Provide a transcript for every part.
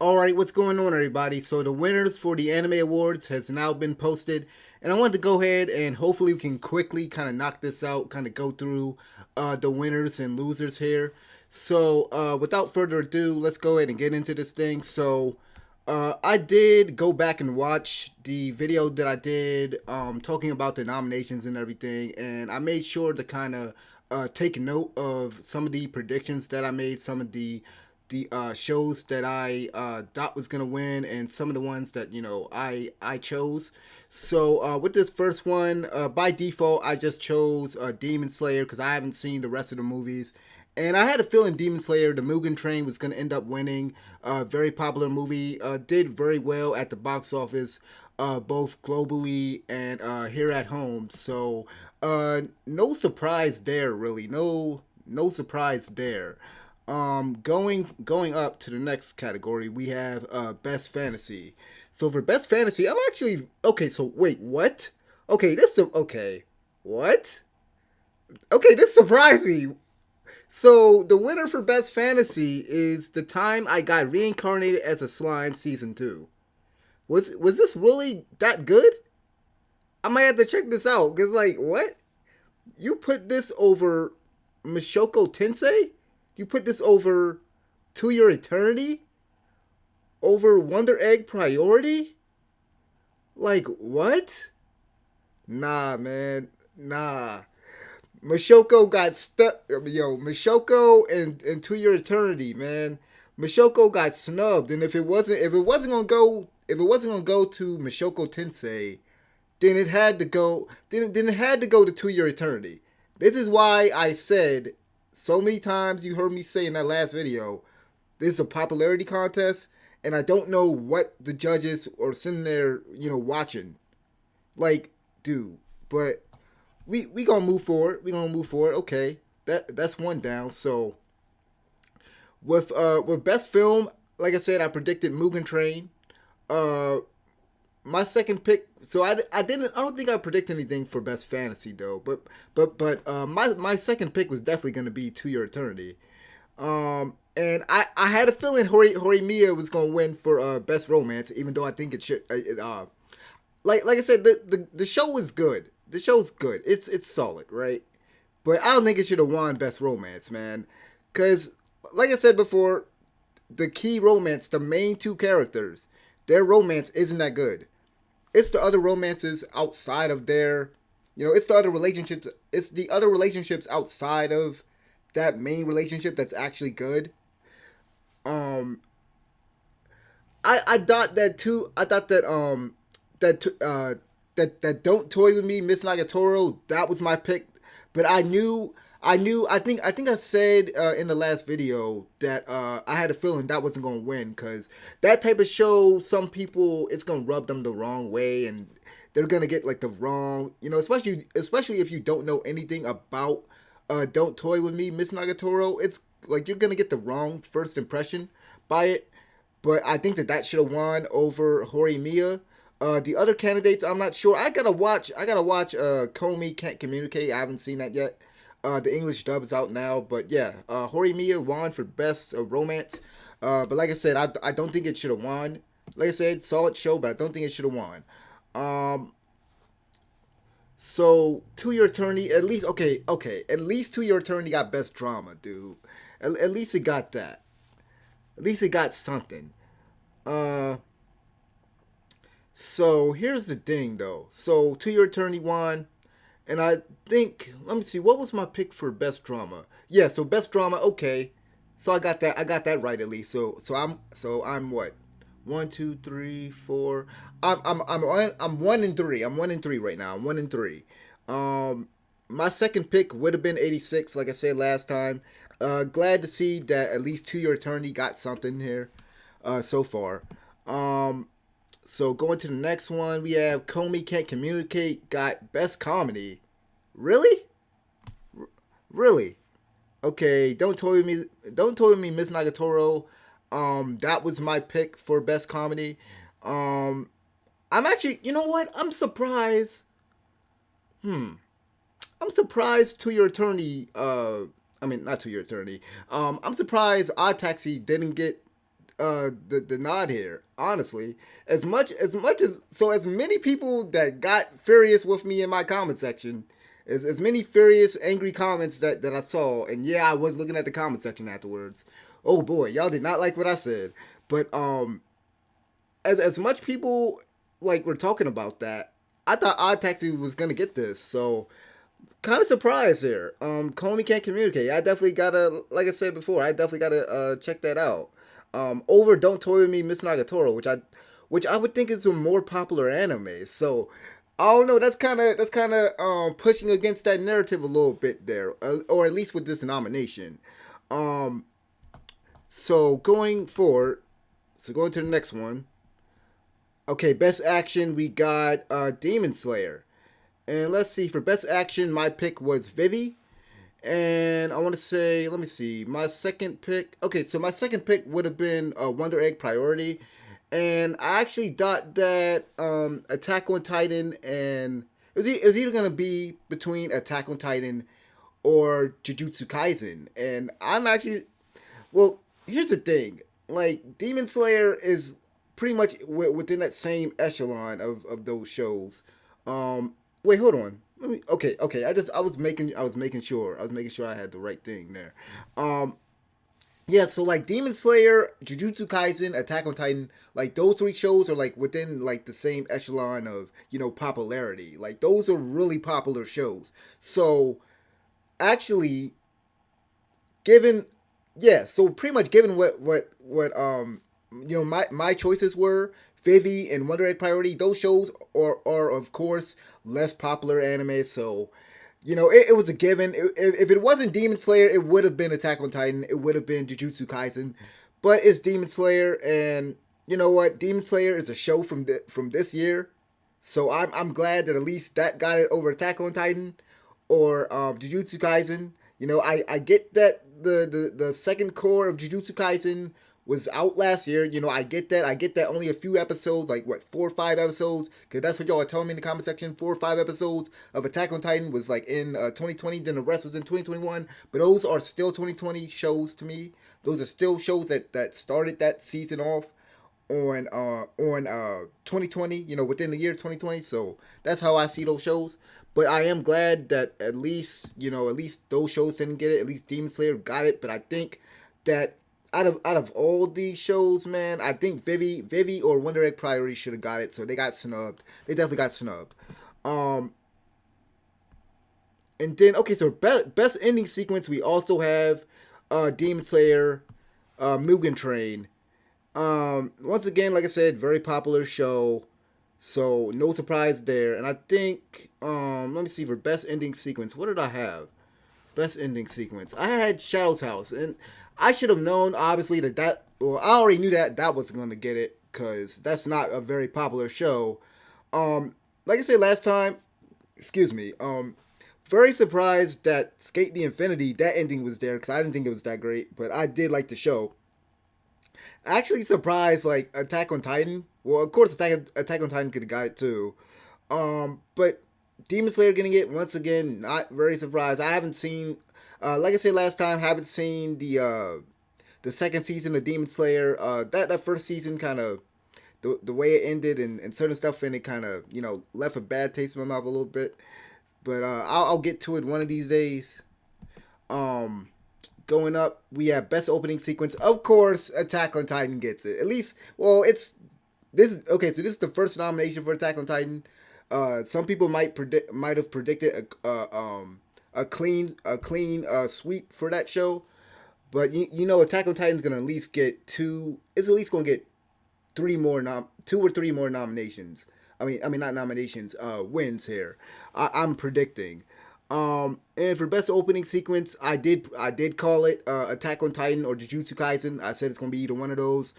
Alright, what's going on, everybody? So the winners for the anime awards has now been posted, and I wanted to go ahead and hopefully we can quickly kind of knock this out, kind of go through the winners and losers here. So without further ado, let's go ahead and get into this thing. So I did go back and watch the video that I did talking about the nominations and everything, and I made sure to kind of take note of some of the predictions that I made, some of the shows that I thought was gonna win, and some of the ones that I chose. So with this first one, by default, I just chose Demon Slayer because I haven't seen the rest of the movies, and I had a feeling Demon Slayer, the Mugen Train, was gonna end up winning. Very popular movie, did very well at the box office, both globally and here at home. So no surprise there, really. No surprise there. Going up to the next category, we have best fantasy. So for best fantasy, I'm actually okay. So wait, what? Okay, okay. What? Okay, this surprised me. So the winner for best fantasy is The Time I Got Reincarnated as a Slime season 2. Was this really that good? I might have to check this out cuz like what? You put this over Mishoko Tensei? You put this over To Your Eternity? Over Wonder Egg Priority? Like, what? Nah, man. Nah. Mishoko got stuck. Yo, Mishoko and To Your Eternity, man. Mishoko got snubbed, and if it wasn't gonna go to Mishoko Tensei, then it had to go. Then it had to go to Your Eternity. This is why I said so many times. You heard me say in that last video, this is a popularity contest, and I don't know what the judges are sitting there, watching. Like, dude, but we gonna move forward. We gonna move forward. Okay, that's one down. So with best film, like I said, I predicted Mugen Train. Uh, my second pick. So I didn't. I don't think I predicted anything for best fantasy though. But my second pick was definitely gonna be To Your Eternity. And I had a feeling Horimiya was gonna win for best romance, even though I think it should. Like I said, the show is good. The show's good. It's solid, right? But I don't think it should have won best romance, man. Cause like I said before, the key romance, the main two characters, their romance isn't that good. It's the other romances outside of their, it's the other relationships. It's the other relationships outside of that main relationship that's actually good. Um, I thought that too. I thought that that that Don't Toy with Me, Miss Nagatoro, that was my pick. But I think I said in the last video that I had a feeling that wasn't gonna win because that type of show, some people it's gonna rub them the wrong way and they're gonna get like the wrong, especially if you don't know anything about Don't Toy with Me, Miss Nagatoro. It's like you're gonna get the wrong first impression by it. But I think that should have won over Horimiya. The other candidates, I'm not sure. I gotta watch. Comey Can't Communicate. I haven't seen that yet. The English dub is out now, but yeah, Horimiya won for best romance. But like I said, I don't think it should have won. Like I said, solid show, but I don't think it should have won. So To Your Eternity, at least okay. At least To Your Eternity got best drama, dude. At least it got that. At least it got something. Uh, so here's the thing, though. So To Your Eternity won, and I think let me see, what was my pick for best drama? Yeah, so best drama. Okay, so I got that. I got that right at least. So I'm what? One, two, three, four. I'm 1 and 3. I'm 1 and 3 right now. I'm 1 and 3. My second pick would have been 86, like I said last time. Glad to see that at least To Your Eternity got something here so far. So going to the next one, we have Comey Can't Communicate got best comedy. Really? Really? Okay, Don't Toy Me, Miss Nagatoro. That was my pick for best comedy. Um, I'm actually, you know what? I'm surprised. I'm surprised To Your Eternity. I mean, not To Your Eternity. I'm surprised Odd Taxi didn't get the nod here. Honestly, as many people that got furious with me in my comment section, as many furious, angry comments that I saw, and yeah, I was looking at the comment section afterwards. Oh boy, y'all did not like what I said, but as much people like were talking about that, I thought Odd Taxi was gonna get this, so kind of surprised here. Comey can't communicate. I definitely gotta, like I said before, I definitely gotta check that out. Over Don't Toy with Me, Miss Nagatoro, which I would think is a more popular anime. So I don't know. That's kind of pushing against that narrative a little bit there, or at least with this nomination. Um, so going forward, going to the next one. Okay, best action we got Demon Slayer. And let's see, for best action, my pick was Vivi. And I want to say, let me see, my second pick. Okay, so my second pick would have been Wonder Egg Priority. And I actually thought that Attack on Titan and it was either going to be between Attack on Titan or Jujutsu Kaisen. And I'm actually, well, here's the thing. Like, Demon Slayer is pretty much within that same echelon of those shows. Wait, hold on. Okay. I was making sure I had the right thing there. Um, yeah. So like Demon Slayer, Jujutsu Kaisen, Attack on Titan, like those three shows are like within like the same echelon of popularity. Like those are really popular shows. So actually, given so pretty much given what my choices were Vivi and Wonder Egg Priority. Those shows are of course less popular anime, so it was a given. If it wasn't Demon Slayer, it would have been Attack on Titan. It would have been Jujutsu Kaisen, but it's Demon Slayer, and you know what? Demon Slayer is a show from this year, so I'm glad that at least that got it over Attack on Titan or Jujutsu Kaisen. I get that the second core of Jujutsu Kaisen was out last year. I get that. I get that only a few episodes, like what, 4 or 5 episodes, because that's what y'all are telling me in the comment section. 4 or 5 episodes of Attack on Titan was like in 2020, then the rest was in 2021. But those are still 2020 shows to me. Those are still shows that started that season off on 2020, within the year 2020. So that's how I see those shows. But I am glad that at least those shows didn't get it. At least Demon Slayer got it. But I think that out of all these shows, man, I think Vivi or Wonder Egg Priority should have got it. So they got snubbed. They definitely got snubbed. And then okay, so best ending sequence, we also have Demon Slayer, Mugen Train. Once again, like I said, very popular show, so no surprise there. And I think, let me see, for best ending sequence, what did I have? Best ending sequence. I had Shadow's House, and I should have known, obviously, well, I already knew that was going to get it, because that's not a very popular show. Like I said last time, excuse me, very surprised that Skate the Infinity, that ending was there, because I didn't think it was that great, but I did like the show. Actually surprised like Attack on Titan. Well, of course Attack on Titan could have got it too. But Demon Slayer getting it once again, not very surprised. I haven't seen, like I said last time, haven't seen the second season of Demon Slayer. That first season kind of the way it ended and certain stuff in it kind of left a bad taste in my mouth a little bit. But I'll get to it one of these days. Going up, we have best opening sequence. Of course, Attack on Titan gets it. At least, well, this is okay. So this is the first nomination for Attack on Titan. Some people might have predicted a clean sweep for that show, but Attack on Titan's gonna at least get two. It's at least gonna get two or three more nominations. I mean not nominations. Wins here. I'm predicting. And for best opening sequence, I did call it Attack on Titan or Jujutsu Kaisen. I said it's gonna be either one of those.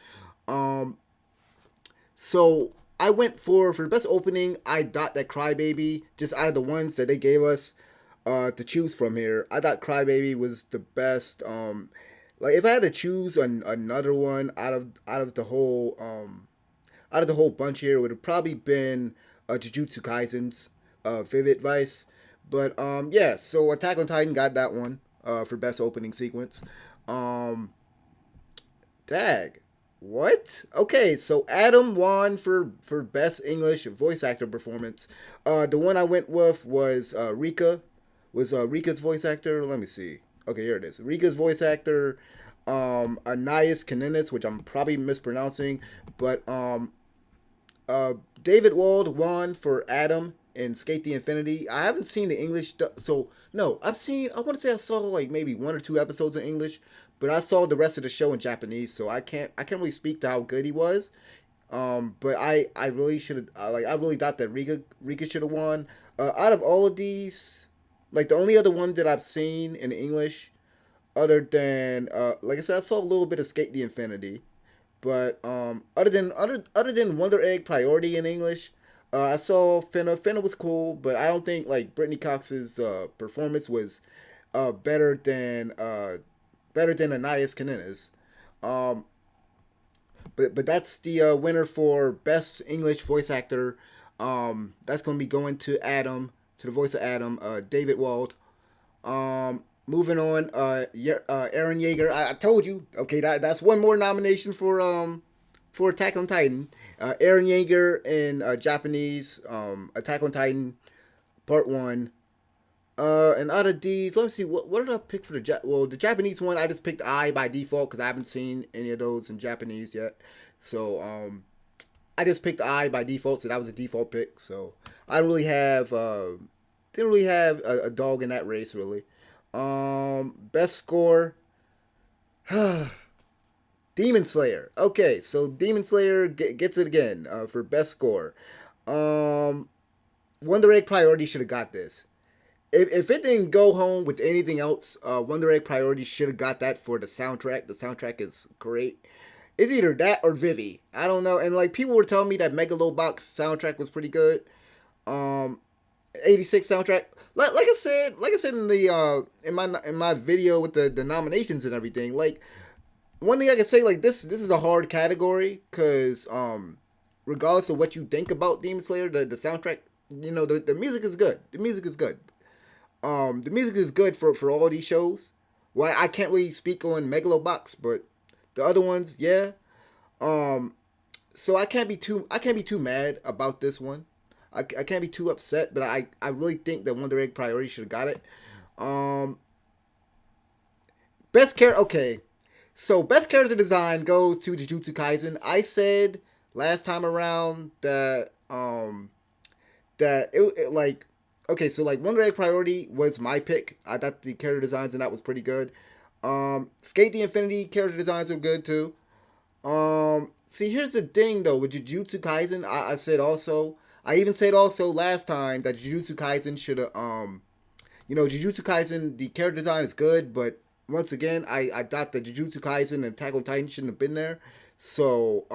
So I went for best opening. I thought that Crybaby, just out of the ones that they gave us to choose from here, I thought Crybaby was the best. Like if I had to choose another one out of the whole bunch here, it would have probably been Jujutsu Kaisen's Vivid Vice. But yeah, so Attack on Titan got that one for best opening sequence. Dag. What? Okay, so Adam won for best English voice actor performance. The one I went with was Rika. Was Rika's voice actor? Let me see. Okay, here it is. Rika's voice actor, Anais Kanenis, which I'm probably mispronouncing, but uh, David Wald won for Adam in Skate the Infinity. I haven't seen the English, so no, I've seen. I want to say I saw like maybe one or two episodes in English, but I saw the rest of the show in Japanese, so I can't really speak to how good he was. But I really should have I really thought that Rika should have won. Out of all of these, like the only other one that I've seen in English, other than like I said, I saw a little bit of Skate the Infinity. But other than Wonder Egg Priority in English, I saw Finna. Finna was cool, but I don't think like Brittany Cox's performance was better than Anais Kanena's. Um, but that's the winner for best English voice actor. That's going to be going to Adam, to the voice of Adam, David Wald. Moving on, Aaron Yeager. I told you. Okay, that's one more nomination for Attack on Titan. Aaron Yeager in Japanese, Attack on Titan Part One. And out of these, let me see. What did I pick for the Japanese one? I just picked I by default because I haven't seen any of those in Japanese yet. So I just picked I by default, so that was a default pick. So I don't really have didn't really have a dog in that race really. Best score, Demon Slayer. Okay, so Demon Slayer gets it again for best score. Um, Wonder Egg Priority should have got this. If it didn't go home with anything else, Wonder Egg Priority should have got that for the soundtrack. The soundtrack is great. It's either that or Vivi. I don't know. And like people were telling me that Megalobox soundtrack was pretty good. Um, 86 soundtrack. Like I said in the in my video with the nominations and everything. Like one thing I can say, like this is a hard category because regardless of what you think about Demon Slayer, the soundtrack, the music is good. The music is good. The music is good for all these shows. Well, I can't really speak on Megalobox, but the other ones, yeah. Um, so I can't be too mad about this one. I can't be too upset, but I really think that Wonder Egg Priority should have got it. Um, best character. Okay, so best character design goes to Jujutsu Kaisen. I said last time around that it like okay, so like Wonder Egg Priority was my pick. I thought the character designs and that was pretty good. Skate the Infinity character designs are good too. See, here's the thing though with Jujutsu Kaisen. I said also. I even said also last time that Jujutsu Kaisen should have. Jujutsu Kaisen the character design is good, but once again, I thought that Jujutsu Kaisen and Attack on Titan shouldn't have been there. So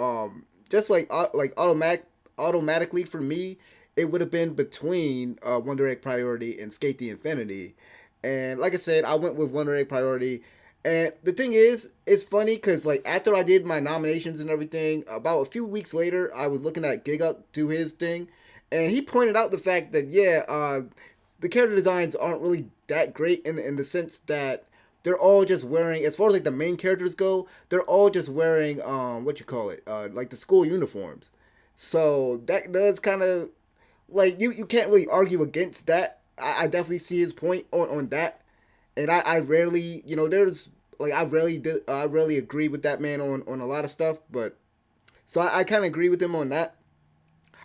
just like automatically for me, it would have been between Wonder Egg Priority and Skate the Infinity. And like I said, I went with Wonder Egg Priority. And the thing is, it's funny because like after I did my nominations and everything, about a few weeks later, I was looking at Gig Up do his thing, and he pointed out the fact that yeah, the character designs aren't really that great in the sense that they're all just wearing, as far as like the main characters go, they're all just wearing what you call it, like the school uniforms. So that does kind of like you can't really argue against that. I definitely see his point on that, and I rarely there's like I rarely agree with that man on a lot of stuff, but so I kind of agree with him on that.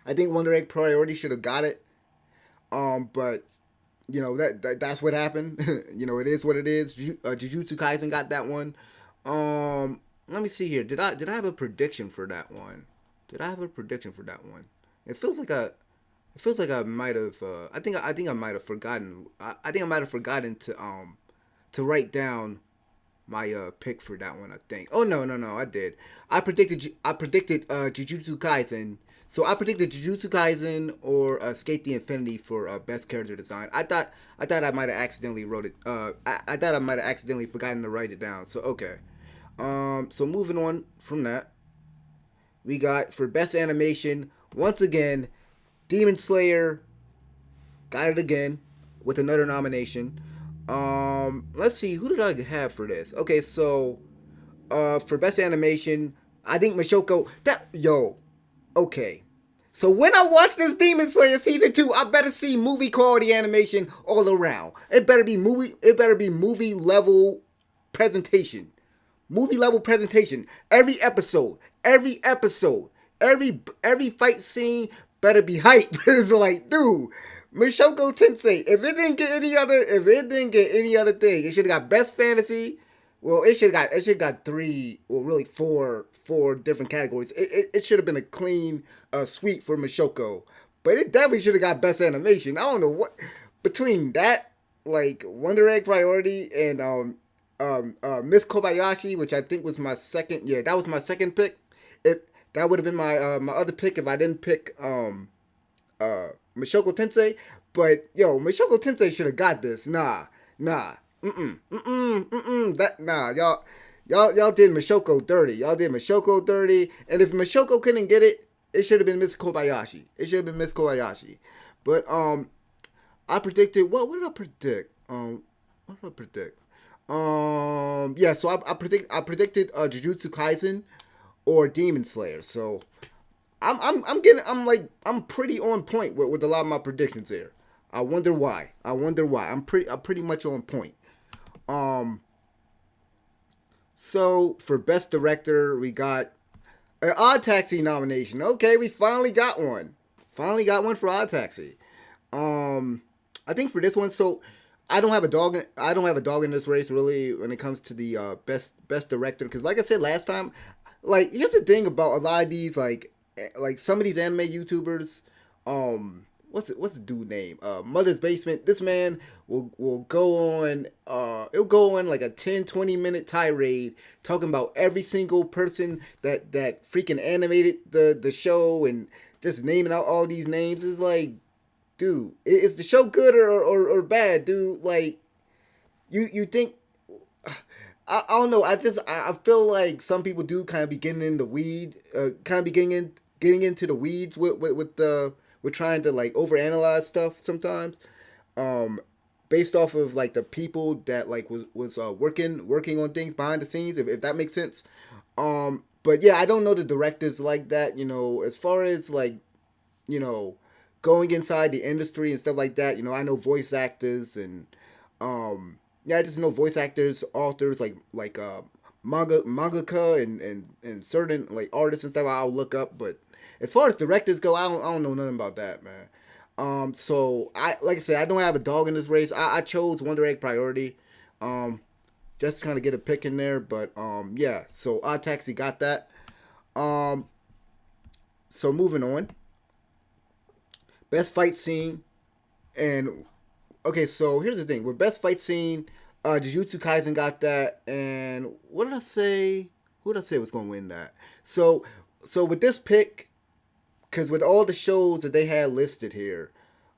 I think Wonder Egg Priority should have got it, but that's what happened. It is what it is. Jujutsu Kaisen got that one. Let me see here. Did I have a prediction for that one? Did I have a prediction for that one? It feels like a it feels like I might have. I think I might have forgotten. I think I might have forgotten to write down my pick for that one. I think. Oh no, I did. I predicted Jujutsu Kaisen. So I predicted Jujutsu Kaisen or Skate the Infinity for best character design. I thought I might have accidentally wrote it. I thought I might have accidentally forgotten to write it down. So okay. So moving on from that, we got for best animation once again Demon Slayer got it again with another nomination. Let's see, who did I have for this? Okay, so for best animation, I think Mashoko that yo, okay. So when I watch this Demon Slayer season 2, I better see movie quality animation all around. It better be movie level presentation. Movie level presentation. Every episode, every fight scene better be hype. It's like, dude, Mishoko Tensei. If it didn't get any other thing, it should have got best fantasy. Well, it should got three, well, really four different categories. It should have been a clean sweep for Mishoko, but it definitely should have got best animation. I don't know what between that, like Wonder Egg Priority and Miss Kobayashi, which I think was my second. Yeah, that was my second pick. If that would have been my other pick if I didn't pick Mishoko Tensei. But yo, Mishoko Tensei should have got this. Nah. That nah, y'all did Mishoko dirty. Y'all did Mishoko dirty. And if Mishoko couldn't get it, it should have been Miss Kobayashi. It should have been Miss Kobayashi. But I predicted what did I predict? What did I predict? Yeah, so I predicted Jujutsu Kaisen or Demon Slayer. So I'm pretty on point with a lot of my predictions here. I wonder why. I'm pretty much on point. So for best director, we got an Odd Taxi nomination. Okay, we finally got one. Finally got one for Odd Taxi. I think for this one, so I don't have a dog. I don't have a dog in this race really when it comes to the best director. Because like I said last time, like here's the thing about a lot of these like some of these anime YouTubers. What's the dude name? Mother's Basement. This man will go on it'll go on like a 10-20 minute tirade talking about every single person that freaking animated the show and just naming out all these names. Is like, dude, is the show good or bad, dude? Like you think I don't know. I feel like some people do kind of be getting in the weed, kind of be getting into the weeds with the we're trying to like overanalyze stuff sometimes, based off of like the people that like was working on things behind the scenes, if that makes sense. But yeah, I don't know the directors like that. As far as like, you know, going inside the industry and stuff like that. I know voice actors and yeah, I just know voice actors, authors like mangaka and certain like artists and stuff. I'll look up, but as far as directors go, I don't know nothing about that, man. So like I said, I don't have a dog in this race. I chose Wonder Egg Priority, just to kind of get a pick in there. But yeah. So Odd Taxi got that. So moving on. Best fight scene, and okay. So here's the thing: with best fight scene, Jujutsu Kaisen got that, and what did I say? Who did I say was going to win that? So with this pick, because with all the shows that they had listed here,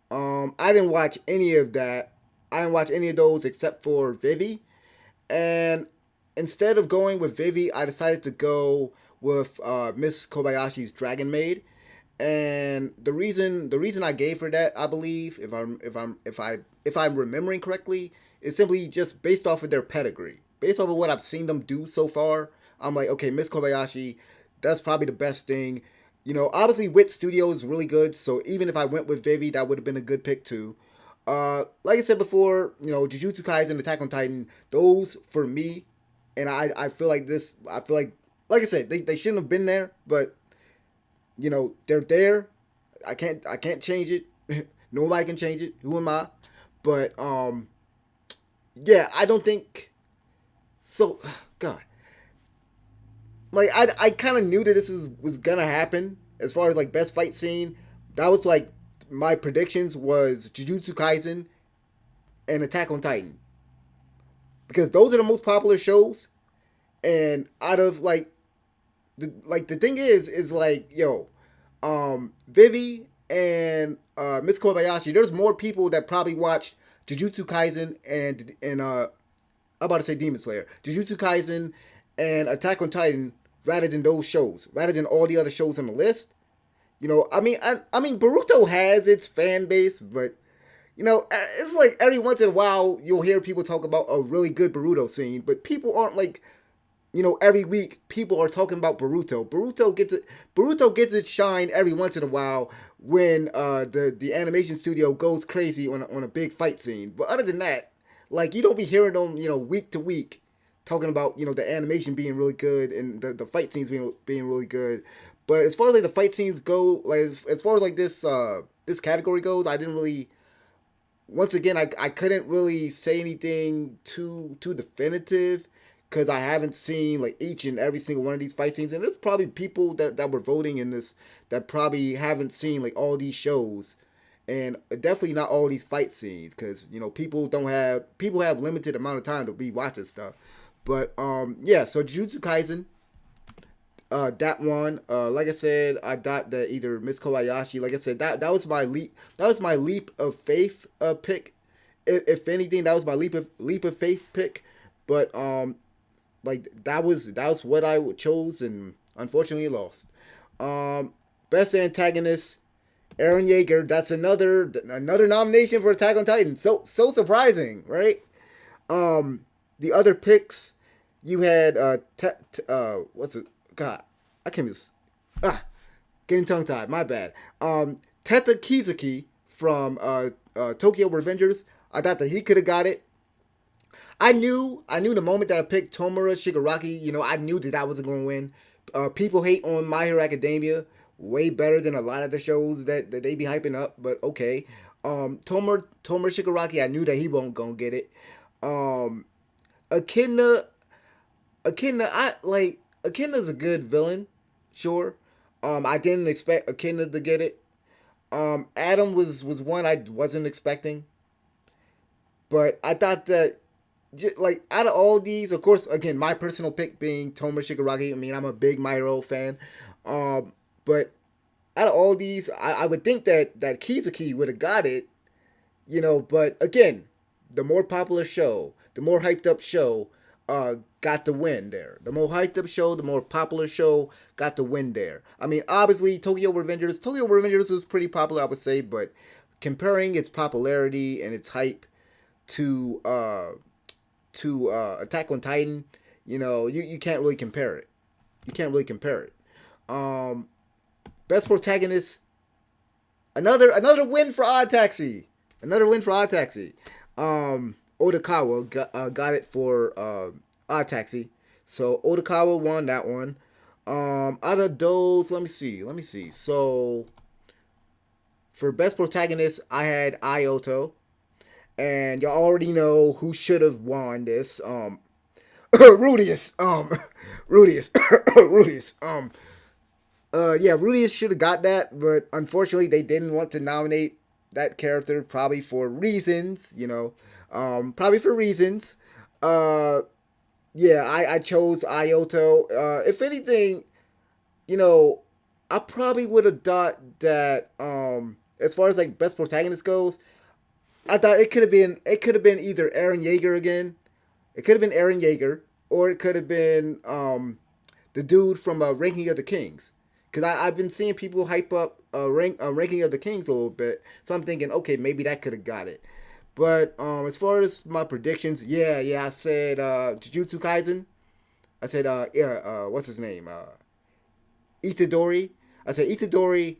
I didn't watch any of that. I didn't watch any of those except for Vivi. And instead of going with Vivi, I decided to go with Miss Kobayashi's Dragon Maid. And the reason I gave her that, I believe, if I'm remembering correctly, is simply just based off of their pedigree. Based off of what I've seen them do so far, I'm like, okay, Miss Kobayashi, that's probably the best thing. Obviously Wit Studio is really good, so even if I went with Vivi, that would have been a good pick too. Like I said before, Jujutsu Kaisen, Attack on Titan, those for me, and I feel like like I said, they shouldn't have been there, but they're there. I can't change it. Nobody can change it. Who am I? But yeah, I don't think so. God, like I kind of knew that this was gonna happen as far as like best fight scene. That was like my predictions was Jujutsu Kaisen and Attack on Titan, because those are the most popular shows. And out of like the thing is like, yo, Vivi and Miss Kobayashi, there's more people that probably watched Jujutsu Kaisen and I'm about to say Demon Slayer, Jujutsu Kaisen and Attack on Titan rather than those shows, rather than all the other shows on the list. I mean Boruto has its fan base, but it's like every once in a while you'll hear people talk about a really good Boruto scene, but people aren't like, every week people are talking about Boruto. Boruto gets its shine every once in a while when the animation studio goes crazy on a big fight scene. But other than that, like you don't be hearing them, week to week talking about the animation being really good and the fight scenes being really good. But as far as like the fight scenes go, like as far as like this category goes, I didn't really. Once again, I couldn't really say anything too definitive because I haven't seen like each and every single one of these fight scenes, and there's probably people that were voting in this that probably haven't seen like all these shows, and definitely not all these fight scenes because people have limited amount of time to be watching stuff. But yeah, so Jujutsu Kaisen, that one, like I said, I thought that either Miss Kobayashi, like I said, that was my leap. That was my leap of faith pick. If anything, that was my leap of faith pick. But like that was what I chose, and unfortunately lost. Best antagonist, Aaron Yeager. That's another nomination for Attack on Titan. So surprising, right? The other picks, you had what's it? God, I can't even. Getting tongue tied. My bad. Teta Kizuki from Tokyo Revengers. I thought that he could have got it. I knew the moment that I picked Tomura Shigaraki. I knew that wasn't going to win. People hate on My Hero Academia way better than a lot of the shows that they be hyping up. But okay, Tomura Shigaraki. I knew that he won't gonna get it. Echidna. Echidna's a good villain, sure. I didn't expect Echidna to get it. Adam was one I wasn't expecting, but I thought that like out of all these, of course, again, my personal pick being Tomer Shigaraki. I mean, I'm a big My Hero fan, but out of all these, I would think that Kizuki would have got it, But again, the more popular show, the more hyped up show, got the win there. The more hyped up show, the more popular show got the win there. I mean, obviously, Tokyo Revengers was pretty popular, I would say, but comparing its popularity and its hype to Attack on Titan, you can't really compare it. You can't really compare it. Best protagonist, another win for Odd Taxi. Another win for Odd Taxi. Odokawa got it for Odd Taxi. So Odokawa won that one. Out of those, let me see. So for best protagonist, I had Ioto, and y'all already know who should have won this. Rudius. Rudius. Rudius. Yeah, Rudius should have got that, but unfortunately they didn't want to nominate that character, probably for reasons, probably for reasons. Yeah, I chose Ioto. If anything, I probably would have thought that as far as like best protagonist goes, I thought it could have been either Eren Yeager again. It could have been Eren Yeager, or it could have been the dude from Ranking of the Kings. Because I've been seeing people hype up Ranking of the Kings a little bit. So I'm thinking, okay, maybe that could have got it. But as far as my predictions, yeah, I said Jujutsu Kaisen. I said, what's his name? Itadori. I said Itadori,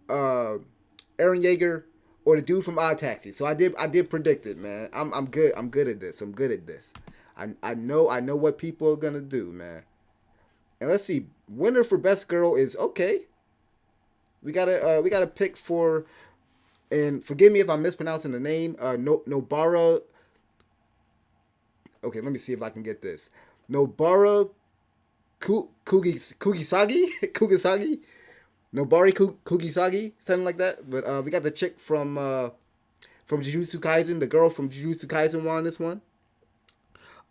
Eren Yeager, or the dude from Odd Taxi. So I did predict it, man. I'm good. I'm good at this. I know what people are gonna do, man. And let's see, winner for best girl is okay. We gotta pick for, and forgive me if I'm mispronouncing the name. Nobara. Okay, let me see if I can get this. Nobara Kugisagi. Kugisagi. Nobari Kugisagi, something like that. But we got the chick from Jujutsu Kaisen. The girl from Jujutsu Kaisen won this one.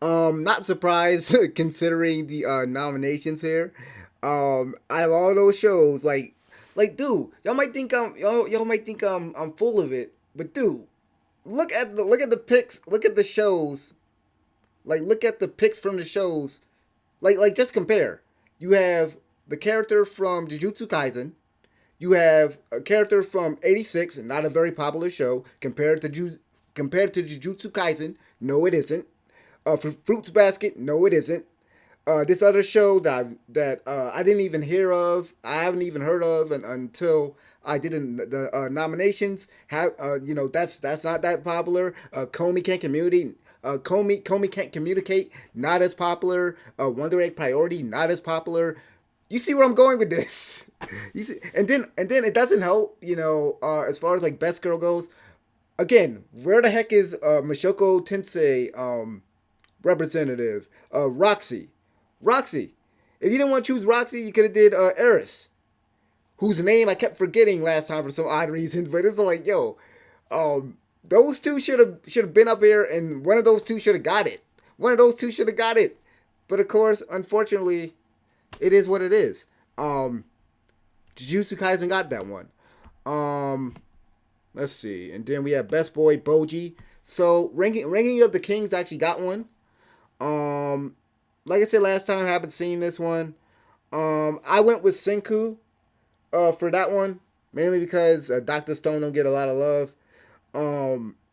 Not surprised considering the nominations here. Out of all those shows, like, dude, y'all might think I'm full of it, but dude, look at the picks, look at the shows, like look at the picks from the shows, like just compare. You have the character from Jujutsu Kaisen. You have a character from 86, not a very popular show, compared to Jujutsu Kaisen. No, it isn't. For Fruits Basket, no, it isn't. This other show that I didn't even hear of, I haven't even heard of, and until I did in the nominations. Have that's not that popular. Comey can't communicate. Comey can't communicate. Not as popular. Wonder Egg Priority not as popular. You see where I'm going with this. You see, and then it doesn't help. As far as like best girl goes. Again, where the heck is Mishoko Tensei representative? Roxy. Roxy. If you didn't want to choose Roxy, you could have did Eris, whose name I kept forgetting last time for some odd reason. But it's like, yo, those two should have been up here, and one of those two should have got it. One of those two should have got it. But of course, unfortunately, it is what it is. Jujutsu Kaisen got that one. Let's see, and then we have Best Boy Boji. So ranking of the Kings actually got one. Like I said last time, I haven't seen this one. I went with Senku for that one, mainly because Dr. Stone don't get a lot of love.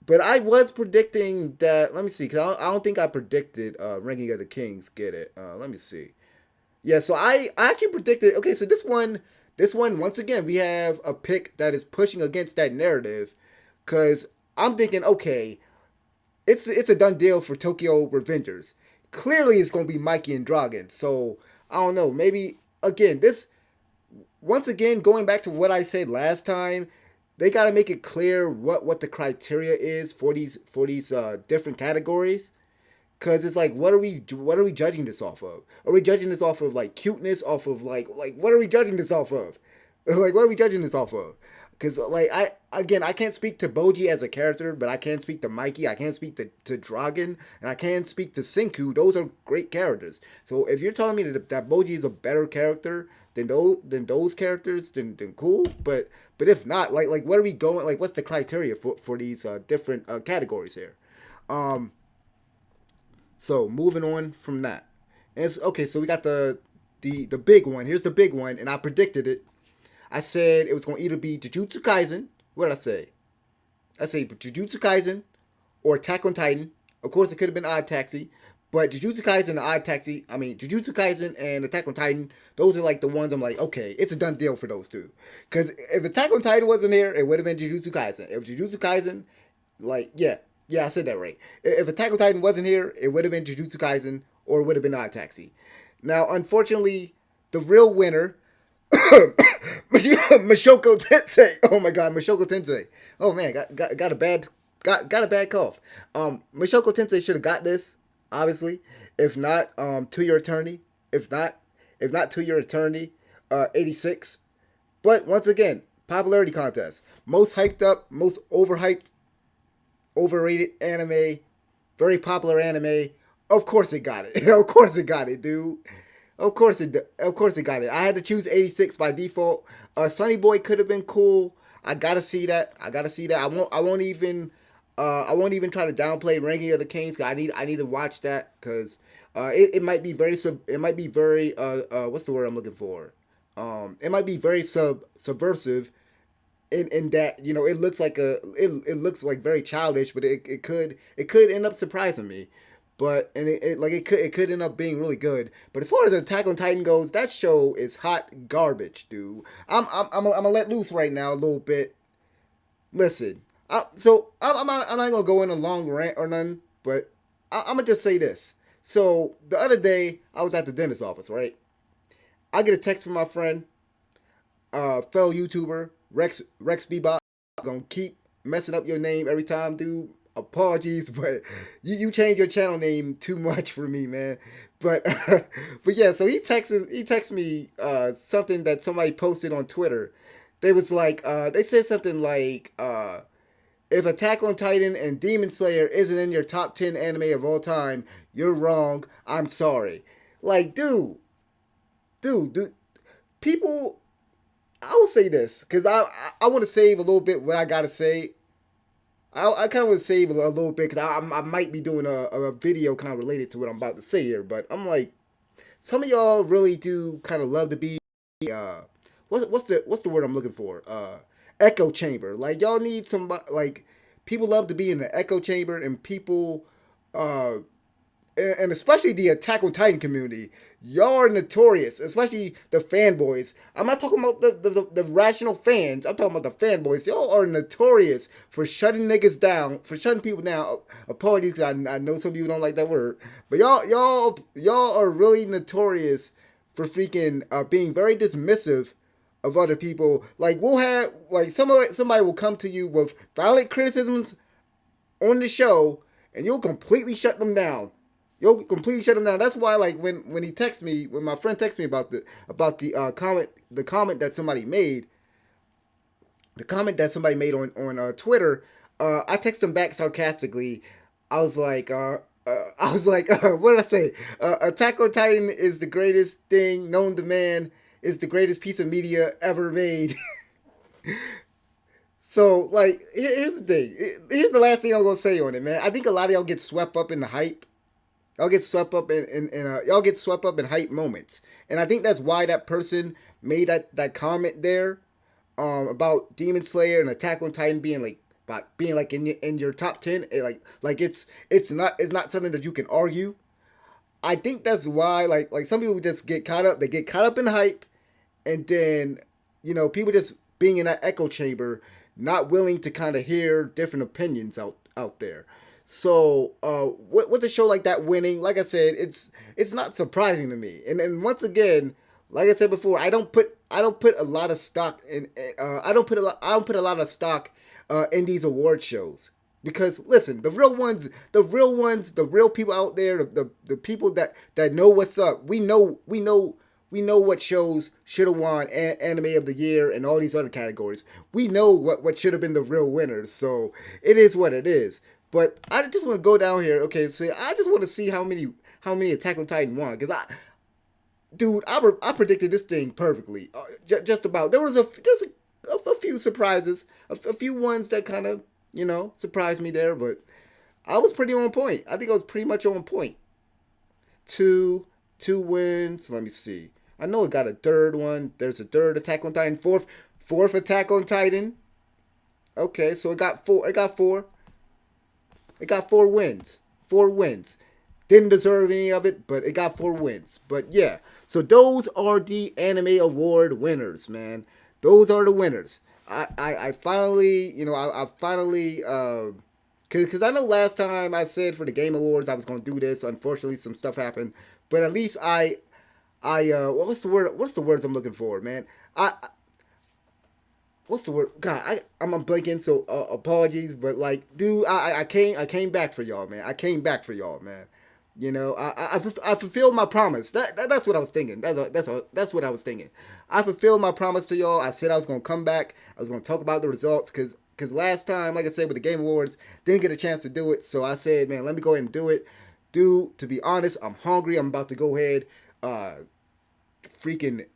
But I was predicting that. Let me see, because I don't think I predicted Ranking of the Kings get it. Let me see. Yeah, so I actually predicted. Okay, so this one once again we have a pick that is pushing against that narrative, because I'm thinking, okay, it's a done deal for Tokyo Revengers. Clearly, it's going to be Mikey and Dragon. So I don't know. Maybe again, this once again going back to what I said last time, they got to make it clear what the criteria is for these different categories. Cause it's like, what are we judging this off of? Are we judging this off of like cuteness? Off of like what are we judging this off of? Like, what are we judging this off of? Because like I can't speak to Boji as a character, but I can speak to Mikey. I can't speak to Dragon, and I can speak to Senku. Those are great characters. So if you're telling me that Boji is a better character than those characters, then cool. But if not, like where are we going? Like, what's the criteria for these different categories here? So moving on from that, and it's okay. So we got the big one. Here's the big one, and I predicted it. I said it was going to either be Jujutsu Kaisen. What did I say? I say Jujutsu Kaisen or Attack on Titan. Of course, it could have been Odd Taxi, but Jujutsu Kaisen and Odd Taxi. I mean, Jujutsu Kaisen and Attack on Titan. Those are like the ones I'm like, okay, it's a done deal for those two. Because if Attack on Titan wasn't here, it would have been Jujutsu Kaisen. If Jujutsu Kaisen, like, yeah, I said that right. If Attack on Titan wasn't here, it would have been Jujutsu Kaisen or it would have been Odd Taxi. Now, unfortunately, the real winner, Mashoko Tensei. Oh my God, Mashoko Tensei. Oh man, got a bad cough. Mashoko Tensei should have got this, obviously. If not, To Your Eternity. If not To Your Eternity, 86. But once again, popularity contest. Most hyped up, most overhyped, overrated anime, very popular anime. Of course it got it. Of course it got it, dude. Of course it got it. I had to choose 86 by default. Sunny Boy could have been cool. I gotta see that. I won't even try to downplay Ranking of the Kings. Cause I need to watch that because it might be very what's the word I'm looking for? It might be very subversive in that it looks like it looks like very childish, but it could end up surprising me. But it could end up being really good. But as far as Attack on Titan goes, that show is hot garbage, dude. I'm gonna let loose right now a little bit. Listen, I'm not gonna go in a long rant or nothing, but I'm gonna just say this. So the other day I was at the dentist office, right? I get a text from my friend, fellow YouTuber Rex Bebop. Gonna keep messing up your name every time, dude. Apologies, but you change your channel name too much for me, man. But but yeah, so he texts me something that somebody posted on Twitter. They said something like if Attack on Titan and Demon Slayer isn't in your top 10 anime of all time, you're wrong. I'm sorry. Like, dude, people. I will say this because I want to save a little bit what I gotta say. I kind of want to save a little bit because I might be doing a video kind of related to what I'm about to say here. But I'm like, some of y'all really do kind of love to be what's the word I'm looking for? Echo chamber. Like, y'all need somebody, like, people love to be in the echo chamber, and people and especially the Attack on Titan community, y'all are notorious, especially the fanboys. I'm not talking about the rational fans. I'm talking about the fanboys. Y'all are notorious for shutting niggas down, for shutting people down. Apologies, because I know some people don't like that word, but y'all are really notorious for freaking being very dismissive of other people. Like we'll have like somebody will come to you with valid criticisms on the show, and you'll completely shut them down. You'll completely shut them down. That's why, like, when he texts me, when my friend texts me about the comment that somebody made, on Twitter, I text him back sarcastically. I was like, what did I say? Attack on Titan is the greatest thing known to man. Is the greatest piece of media ever made. So, like, here's the thing. Here's the last thing I'm gonna say on it, man. I think a lot of y'all get swept up in the hype. Y'all get swept up y'all get swept up in hype moments, and I think that's why that person made that comment there, about Demon Slayer and Attack on Titan being like about being like in your top 10. It's not something that you can argue. I think that's why like some people just get caught up. They get caught up in hype, and then people just being in that echo chamber, not willing to kind of hear different opinions out there. So with a show like that winning, like I said, it's not surprising to me. And once again, like I said before, I don't put a lot of stock in I don't put a lot of stock in these award shows. Because listen, the real people out there, the people that know what's up. We know what shows should have won Anime of the Year and all these other categories. We know what should have been the real winners. So it is what it is. But I just want to go down here. Okay, so I just want to see how many Attack on Titan won, because I predicted this thing perfectly. Just about. There's a few surprises, a few ones that kind of surprised me there, but I was pretty on point. I think I was pretty much on point. Two wins. Let me see. I know it got a third one. There's a third Attack on Titan. Fourth Attack on Titan. Okay, so it got four. It got 4 wins. 4 wins. Didn't deserve any of it, but it got 4 wins. But yeah, so those are the Anime Award winners, man. Those are the winners. I finally, because I know last time I said for the Game Awards I was going to do this. Unfortunately, some stuff happened. But at least what's the words I'm looking for, man? What's the word? God, I'm blanking, so apologies. But like, dude, I came back for y'all, man. I came back for y'all, man. I fulfilled my promise. That's what I was thinking. That's what I was thinking. I fulfilled my promise to y'all. I said I was gonna come back. I was gonna talk about the results, because last time, like I said, with the Game Awards, didn't get a chance to do it. So I said, man, let me go ahead and do it. Dude, to be honest, I'm hungry. I'm about to go ahead, freaking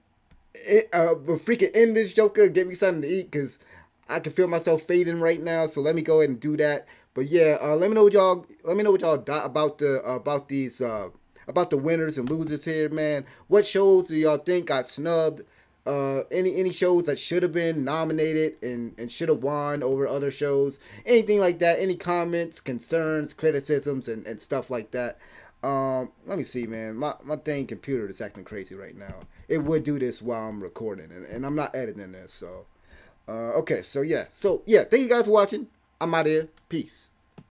end this Joker. Get me something to eat, because I can feel myself fading right now. So let me go ahead and do that. But yeah, let me know what y'all about the winners and losers here, man. What shows do y'all think got snubbed? Any shows that should have been nominated and should have won over other shows? Anything like that? Any comments, concerns, criticisms, and stuff like that? Let me see, man. My dang computer is acting crazy right now. It would do this while I'm recording, and I'm not editing this. So, okay. So yeah. Thank you guys for watching. I'm out of here. Peace.